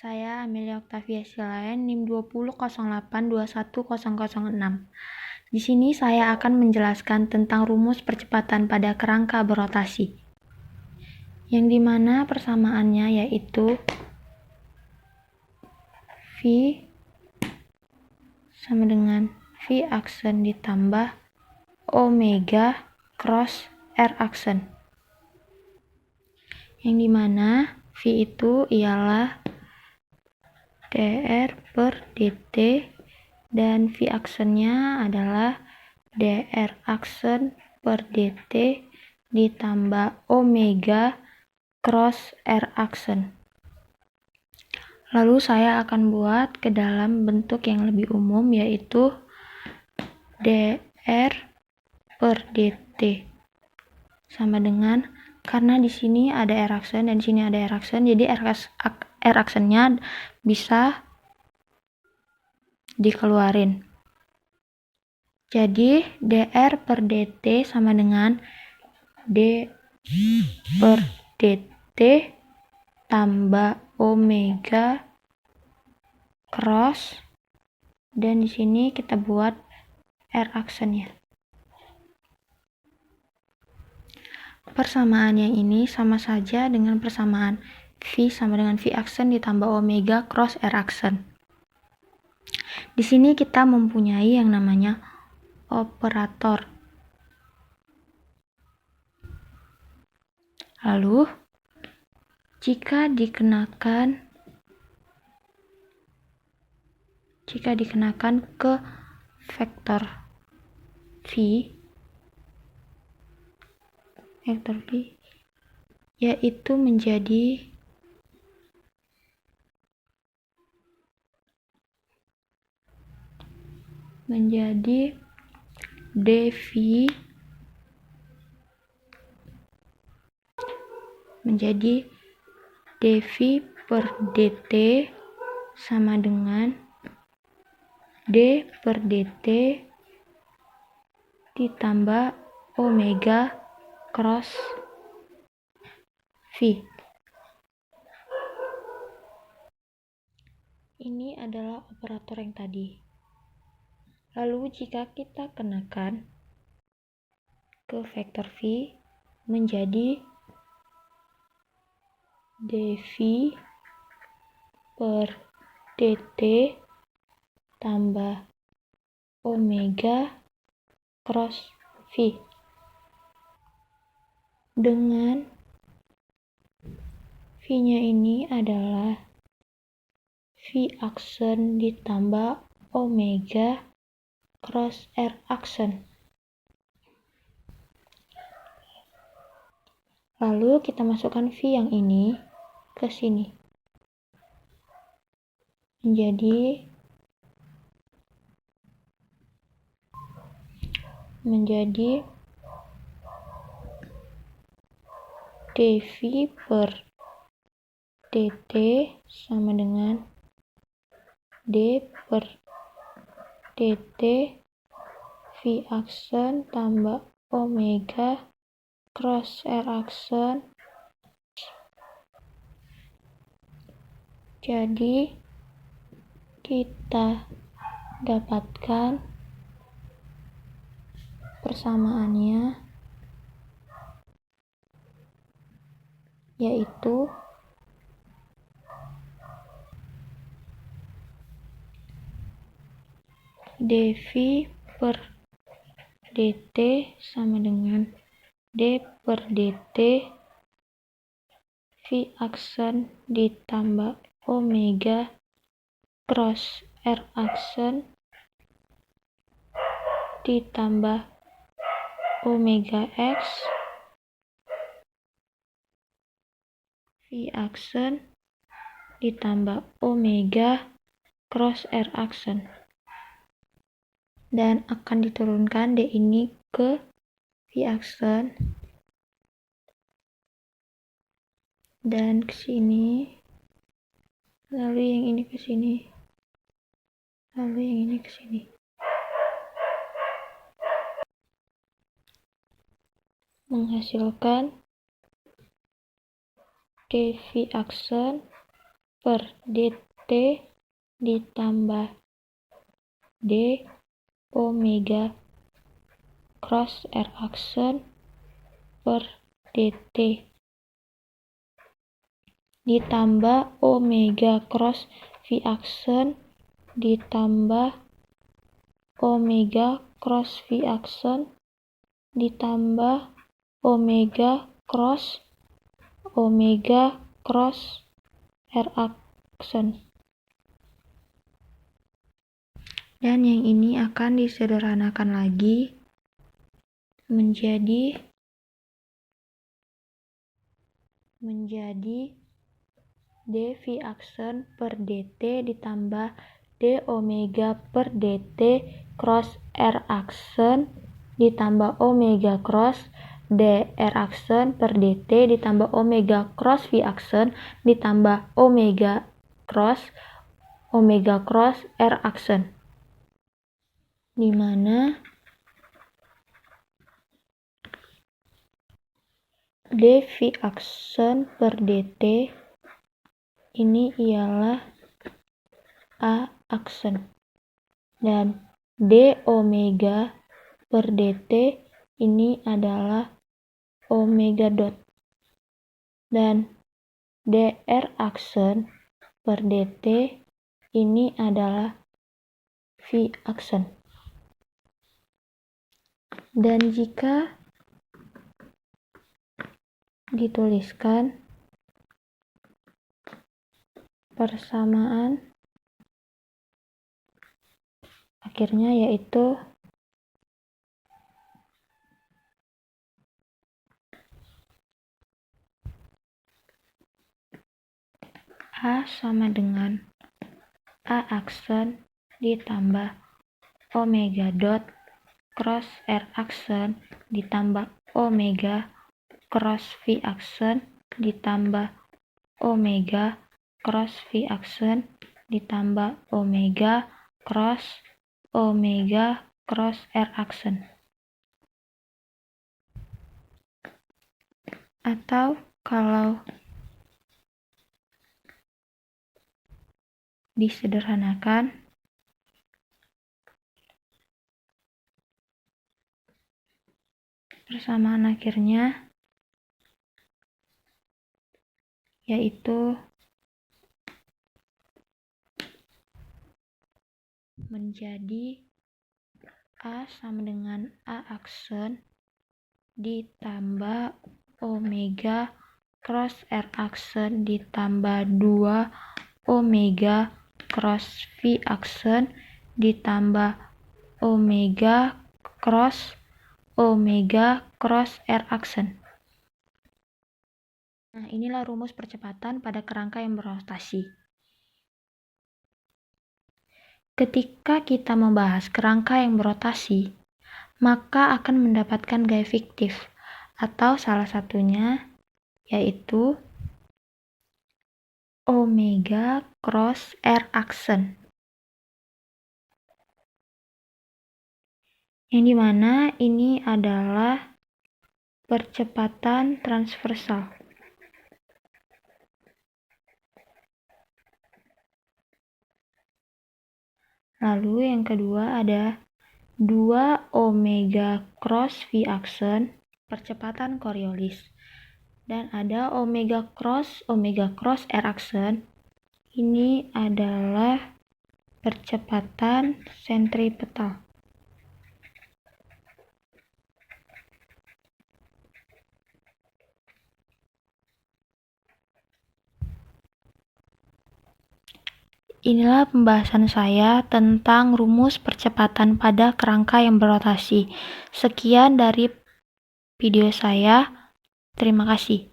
Saya Amelia Octavia Silayan, NIM 2008210006. Di sini saya akan menjelaskan tentang rumus percepatan pada kerangka berotasi. Yang dimana persamaannya yaitu V sama dengan V aksen ditambah omega cross R aksen. Yang dimana V itu ialah dr per dt dan V aksennya adalah dr aksen per dt ditambah omega cross R aksen. Lalu saya akan buat ke dalam bentuk yang lebih umum, yaitu dr per dt sama dengan, karena di sini ada R aksen dan di sini ada R aksen, jadi R aksennya bisa dikeluarin. Jadi dr per dt sama dengan d per dt tambah omega cross, dan di sini kita buat R aksennya. Persamaan yang ini sama saja dengan persamaan V sama dengan V aksen ditambah omega cross R aksen. Di sini kita mempunyai yang namanya operator. Lalu, jika dikenakan ke vektor V yaitu menjadi dV per dt sama dengan d per dt ditambah omega cross V. Ini adalah operator yang tadi. Lalu jika kita kenakan ke vektor V menjadi dV per dt tambah omega cross V. Dengan V-nya ini adalah V aksen ditambah omega cross R aksen. Lalu kita masukkan V yang ini ke sini. Menjadi dV per dt sama dengan d per dt V aksen tambah omega cross R aksen. Jadi kita dapatkan persamaannya yaitu dV per dt sama dengan d per dt V aksen ditambah omega cross R aksen ditambah omega x V aksen ditambah omega cross R aksen, dan akan diturunkan D ini ke V aksen dan ke sini, lalu yang ini ke sini, lalu yang ini ke sini. Menghasilkan dV aksen per dt ditambah d omega cross R aksen per dt ditambah omega cross V aksen ditambah omega cross V aksen ditambah omega cross R aksen. Dan yang ini akan disederhanakan lagi menjadi dV aksen per dt ditambah d omega per dt cross R aksen ditambah omega cross dr aksen per dt ditambah omega cross V aksen ditambah omega cross R aksen, di mana dV aksen per dt ini ialah A aksen dan d omega per dt ini adalah omega dot dan dr aksen per dt ini adalah V aksen. Dan jika dituliskan persamaan akhirnya yaitu A sama dengan A aksen ditambah omega dot cross R aksen ditambah omega cross V aksen ditambah omega cross V aksen ditambah omega cross R aksen. Atau kalau disederhanakan persamaan akhirnya yaitu menjadi A sama dengan A aksen ditambah omega cross R aksen ditambah 2 omega cross V aksen ditambah omega cross R aksen. Nah, inilah rumus percepatan pada kerangka yang berotasi. Ketika kita membahas kerangka yang berotasi, maka akan mendapatkan gaya fiktif, atau salah satunya yaitu omega cross R aksen. Yang dimana ini adalah percepatan transversal. Lalu yang kedua ada 2 omega cross V aksen, percepatan Coriolis. Dan ada omega cross R aksen, ini adalah percepatan sentripetal. Inilah pembahasan saya tentang rumus percepatan pada kerangka yang berotasi. Sekian dari video saya. Terima kasih.